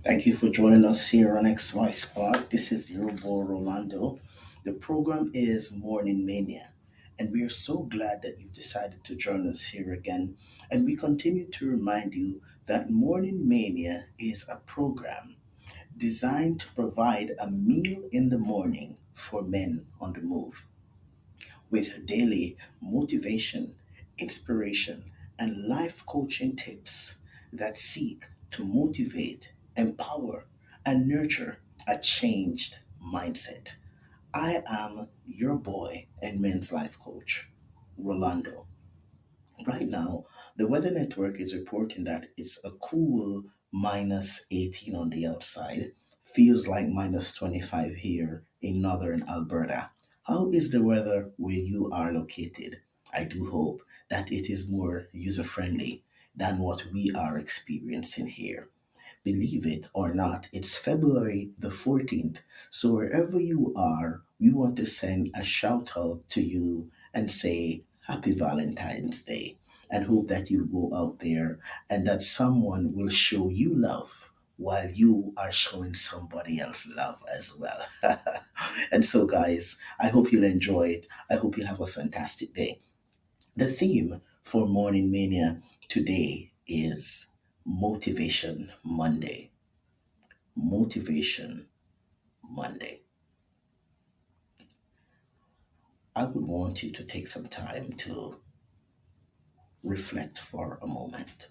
Thank you for joining us here on XY Spark. This is your boy Rolando. The program is Morning Mania, and we are so glad that you've decided to join us here again. And we continue to remind you that Morning Mania is a program designed to provide a meal in the morning for men on the move with daily motivation, inspiration, and life coaching tips that seek to motivate, empower, and nurture a changed mindset. I am your boy and men's life coach, Rolando. Right now, the Weather Network is reporting that it's a cool minus 18 on the outside. Feels like minus 25 here in northern Alberta. How is the weather where you are located? I do hope that it is more user friendly than what we are experiencing here. Believe it or not, it's February the 14th. So wherever you are, we want to send a shout out to you and say Happy Valentine's Day and hope that you'll go out there and that someone will show you love while you are showing somebody else love as well. And so, guys, I hope you'll enjoy it. I hope you'll have a fantastic day. The theme for Morning Mania today is Motivation Monday. Motivation Monday. I would want you to take some time to reflect for a moment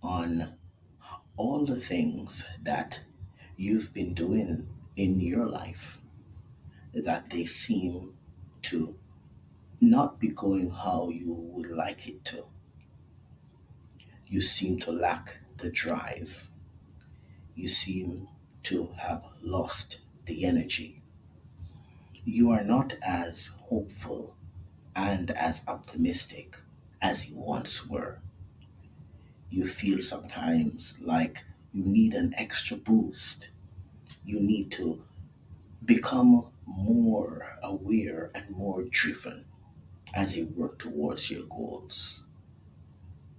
on all the things that you've been doing in your life that they seem to not be going how you would like it to. You seem to lack the drive. You seem to have lost the energy. You are not as hopeful and as optimistic as you once were. You feel sometimes like you need an extra boost. You need to become more aware and more driven as you work towards your goals.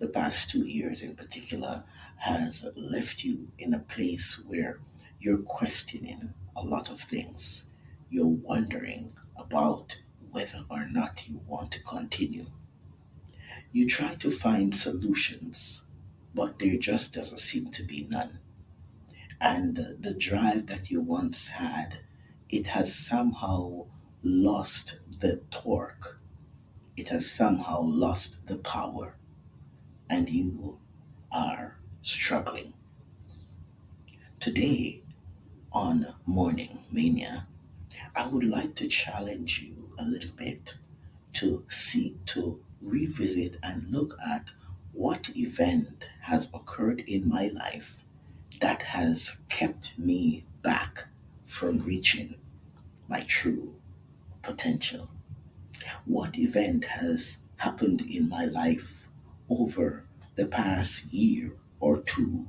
The past 2 years in particular has left you in a place where you're questioning a lot of things. You're wondering about whether or not you want to continue. You try to find solutions, but there just doesn't seem to be none. And the drive that you once had, it has somehow lost the torque. It has somehow lost the power, and you are struggling. Today on Morning Mania, I would like to challenge you a little bit to seek to revisit and look at what event has occurred in my life that has kept me back from reaching my true potential. What event has happened in my life over the past year or two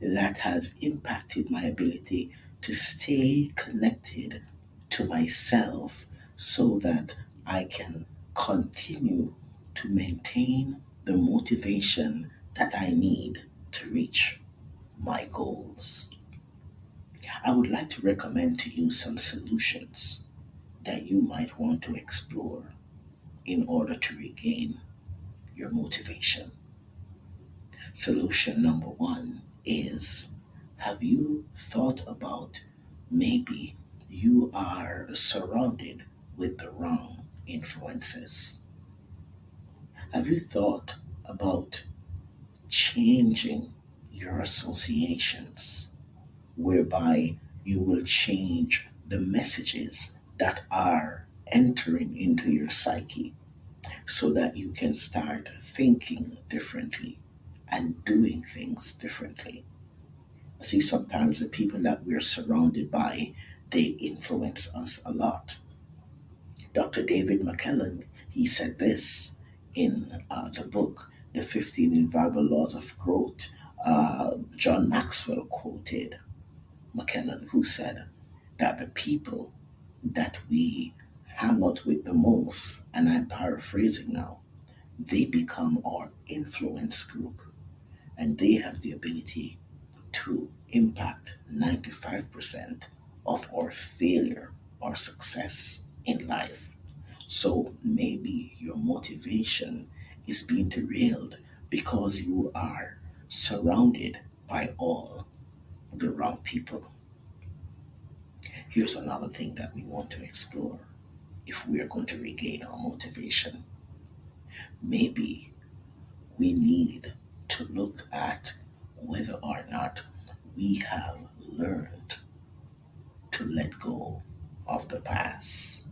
that has impacted my ability to stay connected to myself so that I can continue to maintain the motivation that I need to reach my goals. I would like to recommend to you some solutions that you might want to explore in order to regain your motivation. Solution number one is, have you thought about maybe you are surrounded with the wrong influences? Have you thought about changing your associations whereby you will change the messages that are entering into your psyche so that you can start thinking differently and doing things differently? See, sometimes the people that we're surrounded by, they influence us a lot. Dr. David McKellen, he said this in the book, The 15 Invaluable Laws of Growth. John Maxwell quoted McKellen, who said that the people that we hang out with the most, and I'm paraphrasing now, they become our influence group and they have the ability to to impact 95% of our failure or success in life. So maybe your motivation is being derailed because you are surrounded by all the wrong people. Here's another thing that we want to explore if we are going to regain our motivation. Maybe we need to look at whether or not we have learned to let go of the past.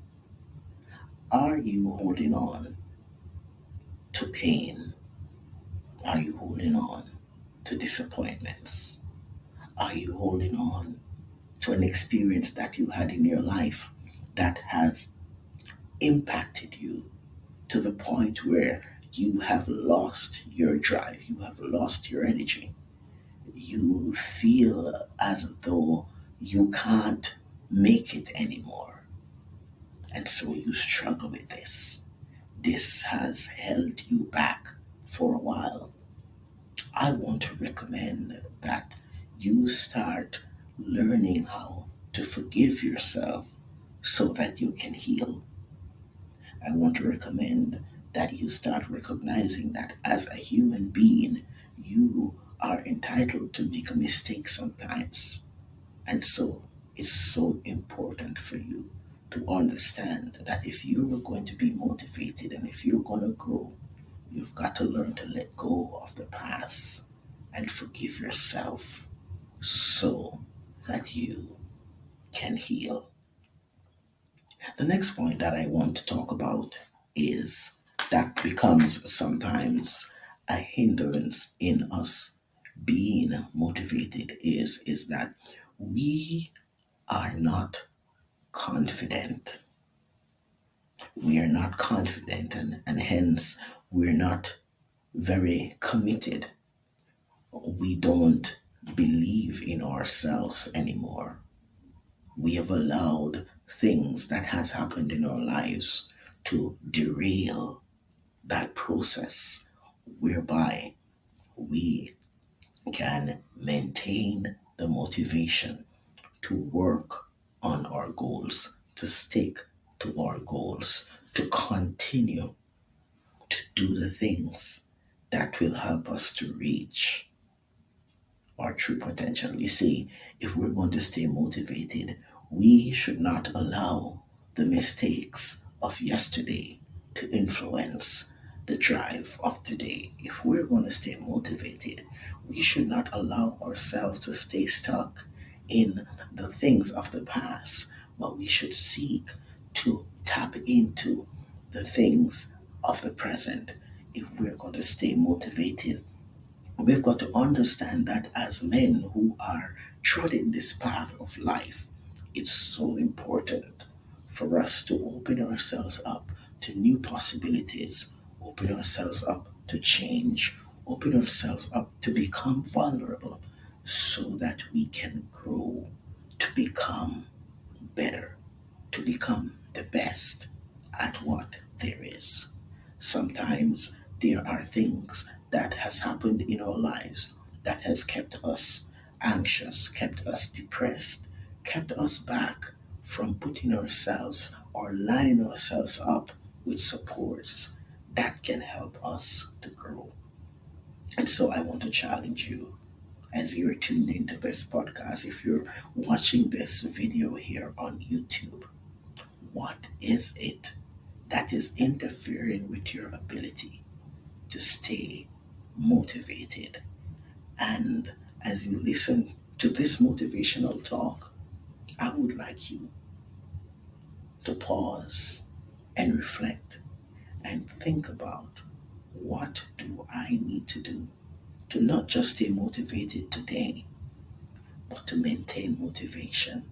Are you holding on to pain? Are you holding on to disappointments? Are you holding on to an experience that you had in your life that has impacted you to the point where you have lost your drive, you have lost your energy? You feel as though you can't make it anymore. And so you struggle with this. This has held you back for a while. I want to recommend that you start learning how to forgive yourself so that you can heal. I want to recommend that you start recognizing that as a human being, you are entitled to make a mistake sometimes. And so it's so important for you to understand that if you are going to be motivated and if you're going to grow, you've got to learn to let go of the past and forgive yourself so that you can heal. The next point that I want to talk about is that becomes sometimes a hindrance in us being motivated is that we are not confident. We are not confident, and hence we're not very committed. We don't believe in ourselves anymore. We have allowed things that has happened in our lives to derail that process whereby we can maintain the motivation to work on our goals, to stick to our goals, to continue to do the things that will help us to reach our true potential. You see, if we're going to stay motivated, we should not allow the mistakes of yesterday to influence the drive of today. If we're going to stay motivated, we should not allow ourselves to stay stuck in the things of the past, but we should seek to tap into the things of the present. If we're going to stay motivated, we've got to understand that as men who are treading this path of life, it's so important for us to open ourselves up to new possibilities, open ourselves up to change, open ourselves up to become vulnerable so that we can grow, to become better, to become the best at what there is. Sometimes there are things that has happened in our lives that has kept us anxious, kept us depressed, kept us back from putting ourselves or lining ourselves up with supports that can help us to grow. And so I want to challenge you as you're tuned into this podcast. If you're watching this video here on YouTube, what is it that is interfering with your ability to stay motivated? And as you listen to this motivational talk, I would like you to pause and reflect and think about, what do I need to do to not just stay motivated today, but to maintain motivation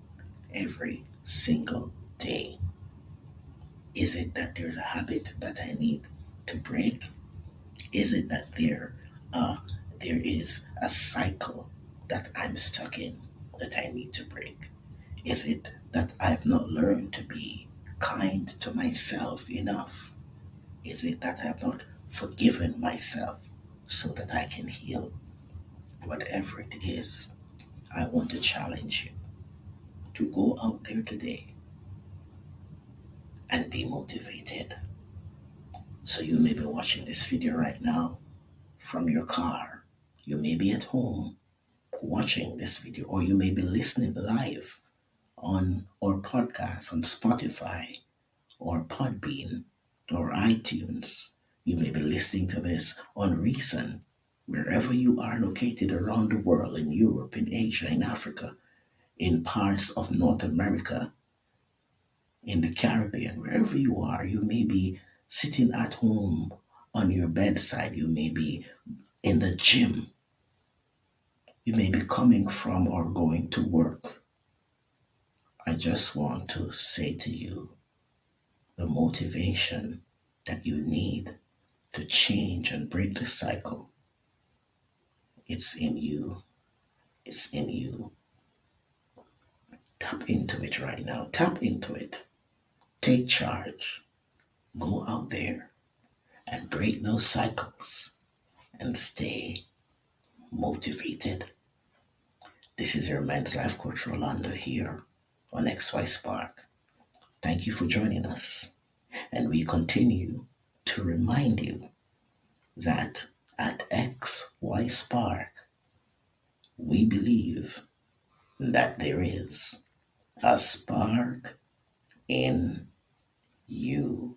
every single day? Is it that there's a habit that I need to break? Is it that there is a cycle that I'm stuck in that I need to break? Is it that I've not learned to be kind to myself enough? Is it that I've not forgiven myself so that I can heal? Whatever it is, I want to challenge you to go out there today and be motivated. So you may be watching this video right now from your car. You may be at home watching this video, or you may be listening live on our podcast on Spotify or Podbean or iTunes. You may be listening to this on Reason, wherever you are located around the world, in Europe, in Asia, in Africa, in parts of North America, in the Caribbean, wherever you are. You may be sitting at home on your bedside. You may be in the gym. You may be coming from or going to work. I just want to say to you, the motivation that you need to change and break the cycle, it's in you. It's in you. Tap into it right now. Tap into it. Take charge. Go out there and break those cycles and stay motivated. This is your men's life coach Rolando here on XY Spark. Thank you for joining us. And we continue to remind you that at XY Spark, we believe that there is a spark in you.